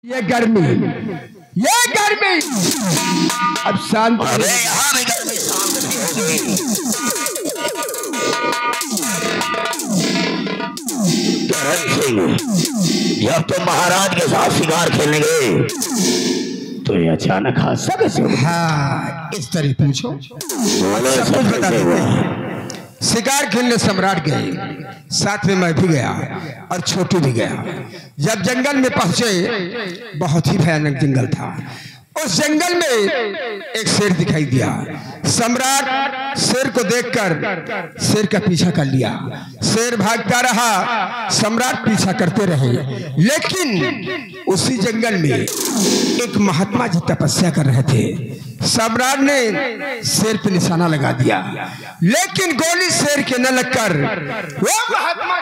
ये गर्मी अब शांत। अरे यहाँ भी गर्मी शांत नहीं हो गई। करण सिंह, जब तुम महाराज के साथ शिकार खेलने गए तो ये अचानक हादसा कैसे हुआ? हाँ, इस तरह पूछो, सब कुछ बता देते। शिकार खेलने सम्राट गए, साथ में मैं भी गया और छोटू भी गया। जब जंगल में पहुंचे, बहुत ही भयानक जंगल था। उस जंगल में एक शेर दिखाई दिया। सम्राट शेर को देखकर शेर का पीछा कर लिया। शेर भागता रहा, सम्राट पीछा करते रहे। लेकिन उसी जंगल में एक महात्मा जी तपस्या कर रहे थे। सम्राट ने शेर पे निशाना लगा दिया, लेकिन गोली शेर के न लगकर वो महात्मा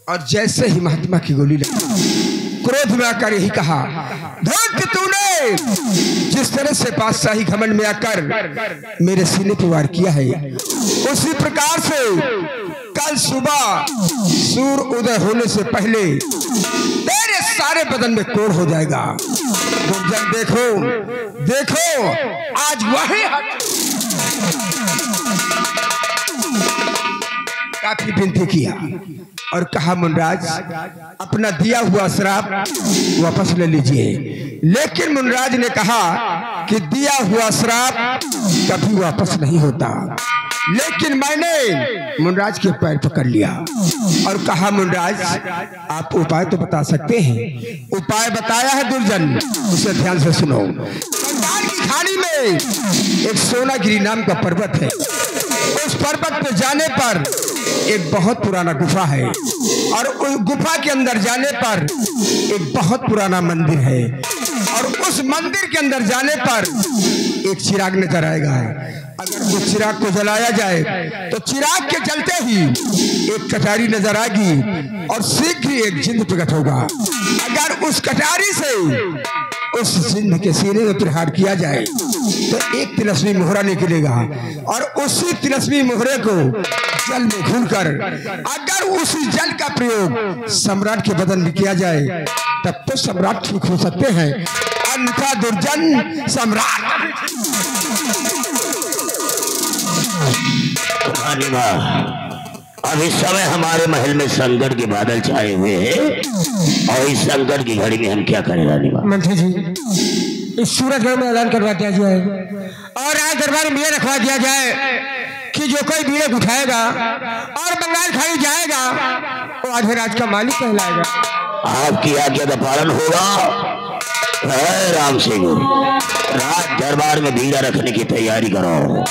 और जैसे ही महात्मा की गोली लगी, क्रोध में आकर यही कहा, धूर्त तूने जिस तरह से बादशाही घमंड में आकर मेरे सीने पर वार किया है, उसी प्रकार से कल सुबह सूर्य उदय होने से पहले तेरे सारे बदन में कोढ़ हो जाएगा। दुर्जन देखो आज वही काफी विनती किया और कहा, मुनराज अपना दिया हुआ श्राप वापस ले लीजिए। लेकिन मुनराज ने कहा कि दिया हुआ श्राप कभी वापस नहीं होता। लेकिन मैंने मुनराज के पैर पकड़ लिया और कहा, मुनराज आप उपाय तो बता सकते हैं। उपाय बताया है दुर्जन, उसे ध्यान से सुनो। बंगाल की खाड़ी में एक सोनागिरी नाम का पर्वत है। उस पर्वत पे जाने पर एक बहुत पुराना गुफा है और उस गुफा के अंदर जाने पर एक बहुत पुराना मंदिर है और उस मंदिर के अंदर जाने पर एक चिराग नजर आएगा। अगर उस चिराग को जलाया जाए तो चिराग के जलते ही एक कटारी नजर आएगी और शीघ्र ही एक जिन्न प्रकट होगा। अगर उस कटारी से उस जिन्न के सीने में प्रहार किया जाए तो एक तिलस्मी मोहरा निकलेगा और उसी तिलस्मी मोहरे को जल में घुलकर अगर उसी जल का प्रयोग सम्राट के बदन में किया जाए तब तो सम्राट ठीक हो सकते हैं, अन्यथा दुर्जन सम्राट। अब इस समय हमारे महल में संकट के बादल छाए हुए हैं और इस संकट की घड़ी में हम क्या करें रानी माँ? मंत्री जी, इस सूरजगढ़ में ऐलान करवा दिया जाए और आज दरबार में रखवा दिया जाए कि जो कोई बीड़े उठाएगा और बंगाल खाड़ी जाएगा वो आधे राज का मालिक कहलाएगा। आपकी आज्ञा का पालन होगा। राम सिंह, राज दरबार में बीड़ा रखने की तैयारी करो।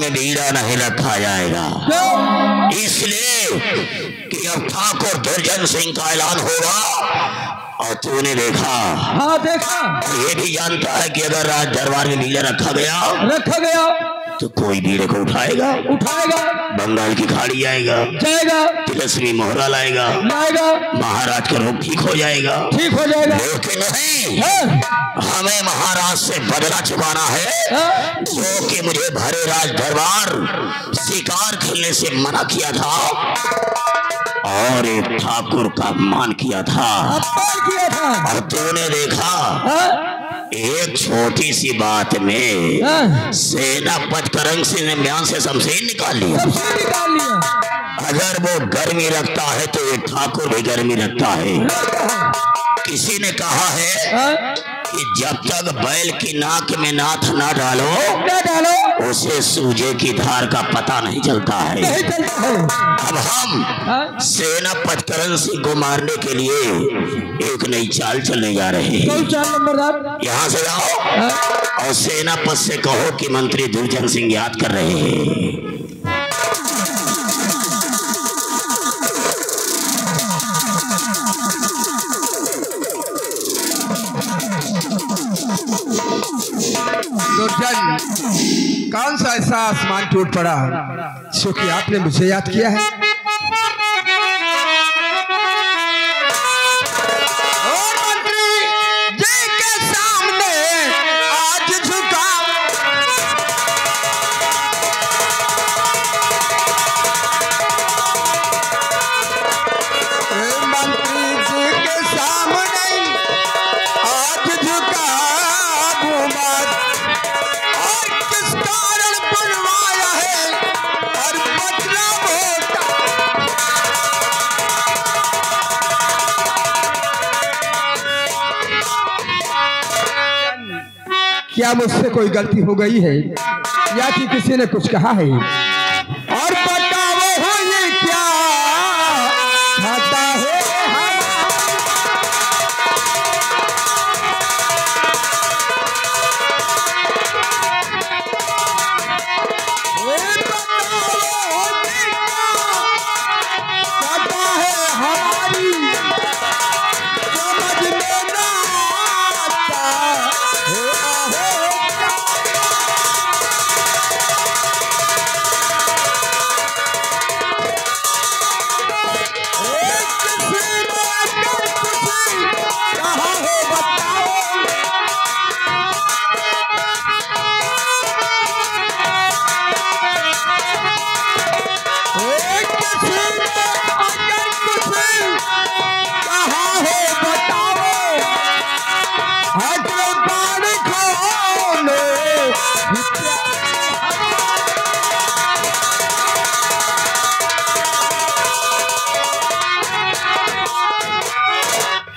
बीड़ा नहीं रखा जाएगा, इसलिए कि अब ठाकुर दुर्जन सिंह का ऐलान होगा। और तूने देखा? हाँ देखा। ये भी जानता है कि अगर राज दरबार में बीड़ा रखा गया तो कोई भीड़ को उठाएगा, बंगाल की खाड़ी जाएगा, तिलस्मी मोहरा लाएगा, महाराज का रोग ठीक हो जाएगा। लेकिन नहीं, हमें महाराज से बदला चुकाना है, जो कि मुझे भरे राज दरबार शिकार खेलने से मना किया था और एक ठाकुर का अपमान किया था। और तूने देखा एक छोटी सी बात में सेनापति करंग सिंह ने बयान से शमशीर निकाल लिया। अगर वो गर्मी रखता है तो ये ठाकुर भी गर्मी रखता है। किसी ने कहा है कि जब तक बैल की नाक में नाथ ना डालो उसे सूजे की धार का पता नहीं चलता है। अब हम सेनापति करण सिंह को मारने के लिए एक नई चाल चलने जा रहे हैं। यहाँ से जाओ और सेनापति से कहो कि मंत्री दुर्जन सिंह याद कर रहे हैं। दुर्जन, कौन सा ऐसा आसमान टूट पड़ा जो कि आपने मुझे याद किया है? और मंत्री जी के सामने आज झुका, मंत्री जी के सामने आज झुका क्या मुझसे कोई गलती हो गई है या कि किसी ने कुछ कहा है? और बताओ हो ये क्या खाता है?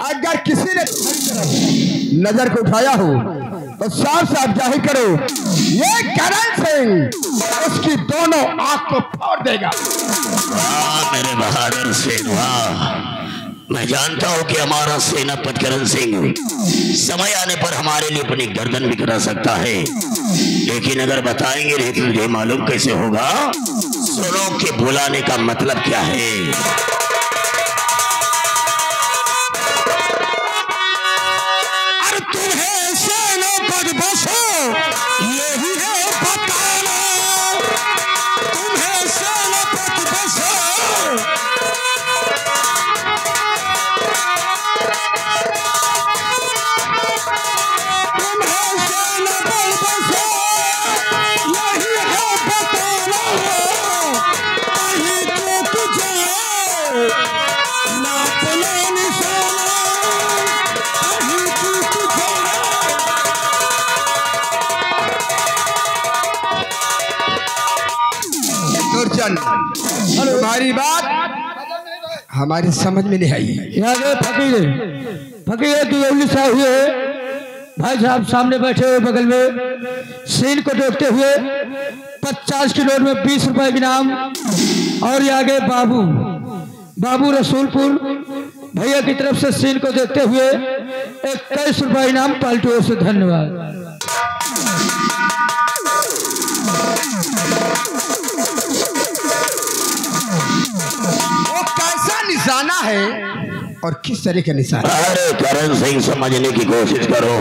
अगर किसी ने नजर को उठाया हो तो साफ साफ जाहिर करो, ये करण सिंह उसकी दोनों आंख को फोड़ देगा। वाह मेरे बहादुर सेन, वाह। मैं जानता हूं कि हमारा सेनापति करण सिंह समय आने पर हमारे लिए अपनी गर्दन भी करा सकता है, लेकिन अगर बताएंगे नहीं तो मुझे मालूम कैसे होगा। सुनो कि बुलाने का मतलब क्या है। तुम्हें सेनापति बसो यही है बताना, तुम्हें सेनापति बसो तुम्हारी बात हमारी समझ में नहीं आई। फकीर दुलौली साहब हुए भाई साहब सामने बैठे हुए बगल में सीन को देखते हुए 50 की नोट में 20 रुपए इनाम, और ये आगे बाबू रसूलपुर भैया की तरफ से सीन को देखते हुए 21 रुपए इनाम पाल्टियों से। धन्यवाद। वो कैसा निशाना है और किस तरह का निशाना? अरे करण सिंह समझने की कोशिश करो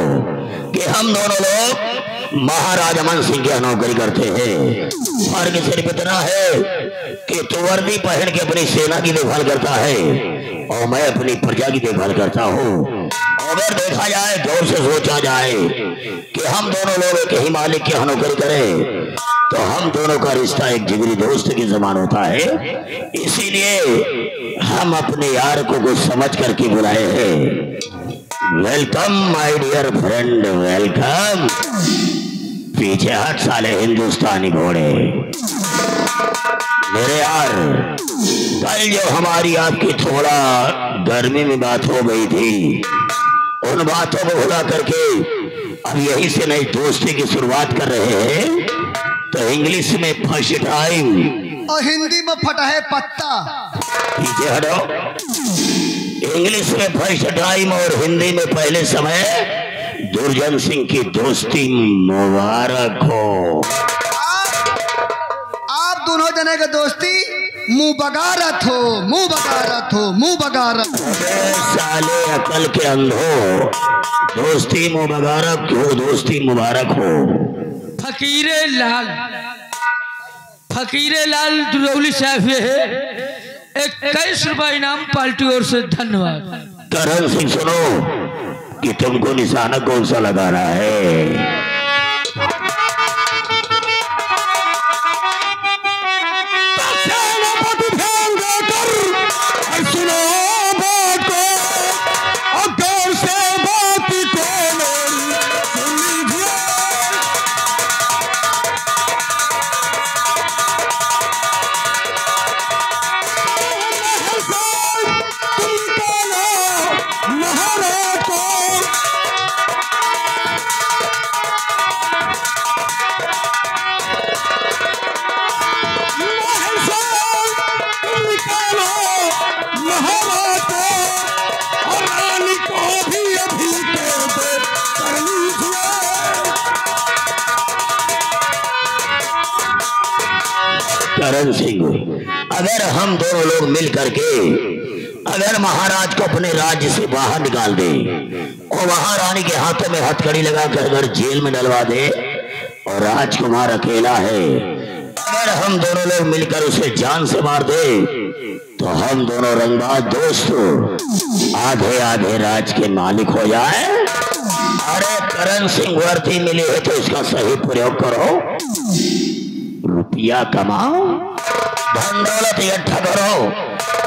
कि हम दोनों लोग महाराजा मन सिंह की नौकरी करते हैं। फर्क सिर्फ इतना है कि तू वर्दी पहन के अपनी सेना की देखभाल करता है और मैं अपनी प्रजा की देखभाल करता हूँ। अगर देखा जाए, गौर से सोचा जाए कि हम दोनों लोग एक ही मालिक की नौकरी करें तो हम दोनों का रिश्ता एक जिगरी दोस्त के समान होता है। इसीलिए हम अपने यार को कुछ समझ करके बुलाए हैं। Welcome my dear friend, welcome. पीछे हट साले हिंदुस्तानी घोड़े। मेरे यार, कल जो हमारी आपकी थोड़ा गर्मी में बात हो गई थी, उन बातों को भुला करके अब यही से नई दोस्ती की शुरुआत कर रहे हैं। तो इंग्लिश में फर्स्ट टाइम और हिंदी में फटा है पत्ता। पीछे हटो। इंग्लिश में फर्स्ट टाइम और हिंदी में पहले समय। दुर्जन सिंह की दोस्ती मुबारक हो। आप दोनों जने की दोस्ती मुंह बगारत हो, मुंह बगारत हो, मुंह बगारत। साले अकल के अंधो, दोस्ती मुबारक हो, दोस्ती मुबारक हो। फकीरे लाल दुरौली साहब ये है 21 रुपए इनाम पार्टी ओर से, धन्यवाद। करण सिंह, सुनो कि तुमको निशाना कौन सा लगा रहा है। करण सिंह, अगर हम दोनों लोग मिल करके अगर महाराज को अपने राज्य से बाहर निकाल दे और वहां रानी के हाथों में हथकड़ी लगाकर अगर जेल में डलवा दे और राजकुमार अकेला है, अगर हम दोनों लोग मिलकर उसे जान से मार दे तो हम दोनों रंगबाज दोस्त आधे आधे राज के मालिक हो जाए। अरे करण सिंह, वर्दी मिली है तो इसका सही प्रयोग करो, रुपया कमाओ, धन दौलत इकट्ठा करो,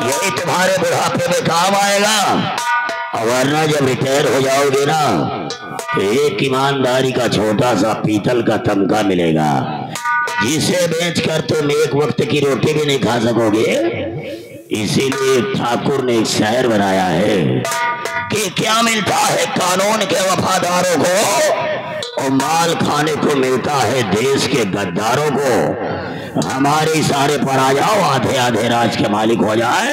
यही तुम्हारे बुढ़ापे में काम आएगा। वरना जब रिटायर हो जाओगे ना तो एक ईमानदारी का छोटा सा पीतल का तमगा मिलेगा, जिसे बेचकर तुम एक वक्त की रोटी भी नहीं खा सकोगे। इसीलिए ठाकुर ने एक शायर बनाया है कि क्या मिलता है कानून के वफादारों को और माल खाने को मिलता है देश के गद्दारों को। हमारे इशारे पर आ जाओ, आधे आधे राज के मालिक हो जाए।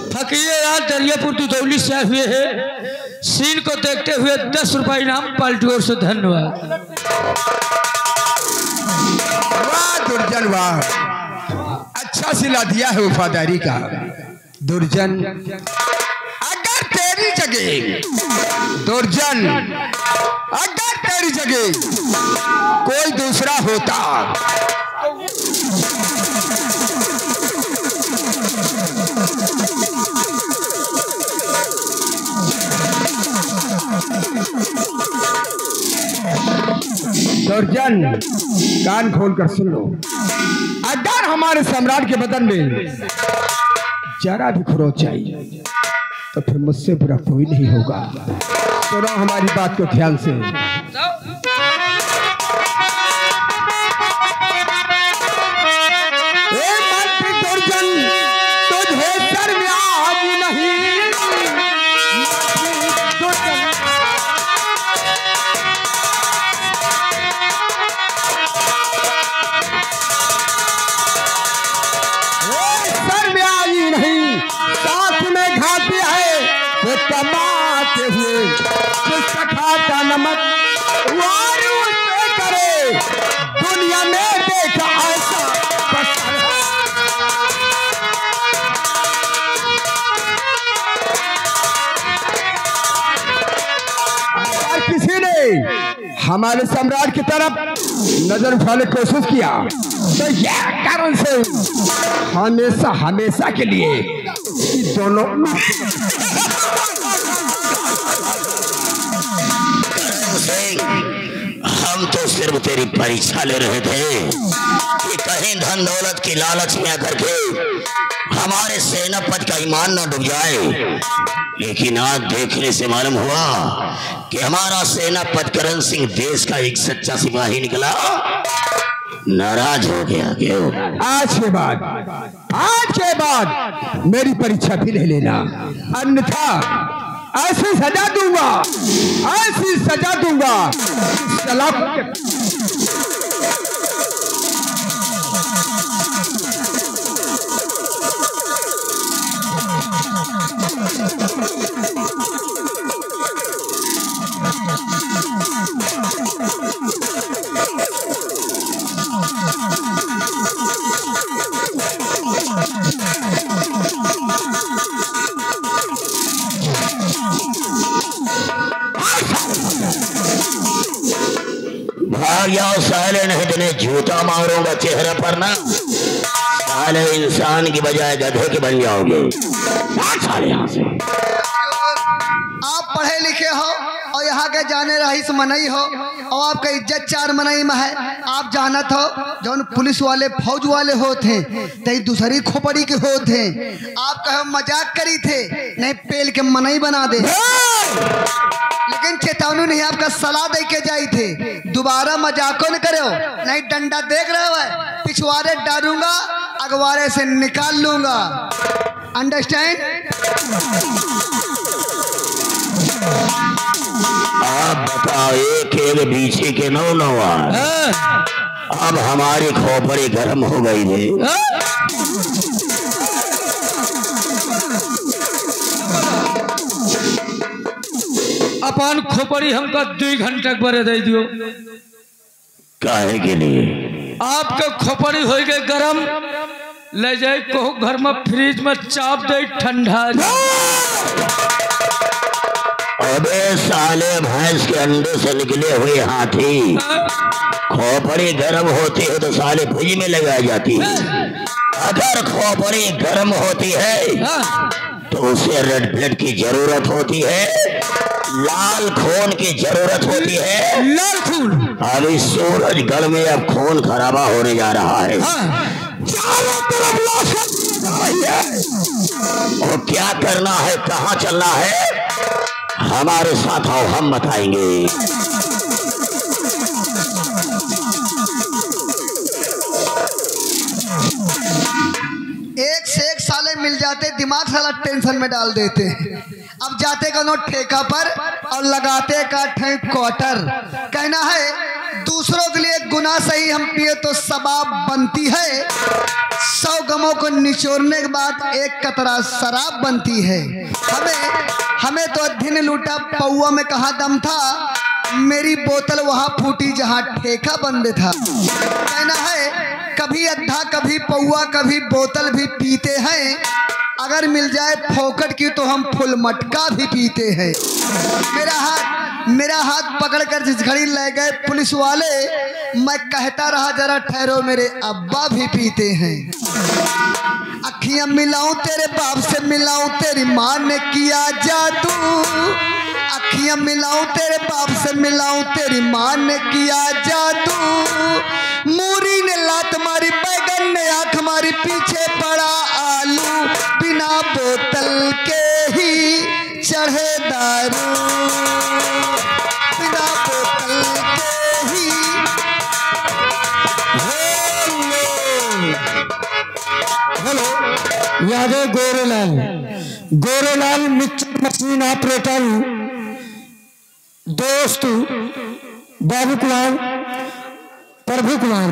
फकीरे लाल दरियापुर दुदौली से हुए है, सीन को देखते हुए 10 रुपए इनाम पार्टी ओर से, धन्यवाद। वाह दुर्जन वाह, अच्छा सिला दिया है वफादारी का। दुर्जन, अगर तेरी जगह दुर्जन, अगर तेरी जगह कोई दूसरा होता दुर्जन, कान खोल कर सुन लो, अगर हमारे सम्राट के बदन में जरा भी खरोच चाहिए तो फिर मुझसे बुरा कोई नहीं होगा। सुनो हमारी बात को ध्यान से। दुर्जन, तुझे शर्म नहीं, कमाते हुए जिसका खाता नमक वार उससे करे, दुनिया में देखा ऐसा हमारे सम्राट की तरफ नजर उठाने की कोशिश किया, तो यह कारण से हमेशा हमेशा के लिए कि दोनों हम तो सिर्फ तेरी परीक्षा ले रहे थे कि कहीं धन दौलत की लालच में आकर के हमारे सेनापति का ईमान न डूब जाए, लेकिन आज देखने से मालूम हुआ कि हमारा सेनापति करण सिंह देश का एक सच्चा सिपाही निकला। नाराज हो गया क्यों? आज के बाद मेरी परीक्षा भी ले लेना, अन्यथा ऐसी सजा दूंगा भाग जाओ साले, नहीं तो जूता मारूंगा चेहरे पर ना। साले इंसान की बजाय गधे के बन जाओगे। साले यहाँ से आप पढ़े लिखे हो और यहाँ के जाने रईस मनई हो और आपका इज्जत चार मनई में है। आप जानत हो जौन पुलिस वाले फौज वाले होते तई दूसरी खोपड़ी के होते, आप कहो मजाक करी थे, नहीं पेल के मनई बना दे। लेकिन चेतावनी नहीं, आपका सलाह दे के जाई थे, दोबारा मजाको न करो, नहीं डंडा देख रहे हो, पिछवाड़े डालूंगा, अगवारे से निकाल लूंगा। अंडरस्टैंड? आप बताओ, एक एक बीछी के 9 अब हमारी खोपड़ी गर्म हो गई है। अपन खोपड़ी हमका 2 घंटा बरे दे दियो। काहे के लिए? आपके खोपड़ी हो गए गरम, ले जाए कहो घर में फ्रिज में चाप दे ठंडा। अबे साले भैंस के अंडे से निकले हुए हाथी, खोपड़ी गर्म होती है तो साले भुज में लगाई जाती है। अगर खोपड़ी गर्म होती है तो उसे रेड ब्लड की जरूरत होती है, लाल खून की जरूरत होती है। लाल खून? अभी सूरजगढ़ में अब खून खराबा होने जा रहा है। चारों तरफ और क्या करना है, कहाँ चलना है, हमारे साथ आओ, हम बताएंगे। एक से एक साले मिल जाते, दिमाग साला टेंशन में डाल देते हैं। अब जाते का नोट ठेका पर और लगाते का ठेक क्वार्टर। कहना है दूसरों के लिए गुनाह सही हम पिए तो सबाब बनती है, 100 गमों को निचोड़ने के बाद एक कतरा शराब बनती है। हमें तो अध्ययन लूटा, पौआ में कहा दम था, मेरी बोतल वहां फूटी जहां ठेका बंद था। कहना है कभी अद्धा कभी पौआ कभी बोतल भी पीते हैं, अगर मिल जाए फोकट की तो हम फुल मटका भी पीते हैं। मेरा हाथ पकड़कर जिस घड़ी ले गए पुलिस वाले, मैं कहता रहा जरा ठहरो, मेरे अब्बा भी पीते हैं। अखियां मिलाऊं तेरे बाप से मिलाऊं, तेरी माँ ने किया जादू। अखियां मिलाऊं तेरे बाप से मिलाऊं, तेरी माँ ने किया जादू। मूरी ने लात मारी, बैगन ने आंख मारी, पीछे पड़ा आलू। बिना बोतल के ही चढ़े दारू, बिना बोतल के ही। Hello, Yadav Gorelal mixer machine operator, दोस्त बाबू कुमार, प्रभु कुमार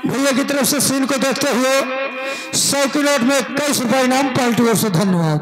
भैया की तरफ से सीन को देखते हुए 100 की नोट में 21 रुपए इनाम, पार्टी ओर से धन्यवाद।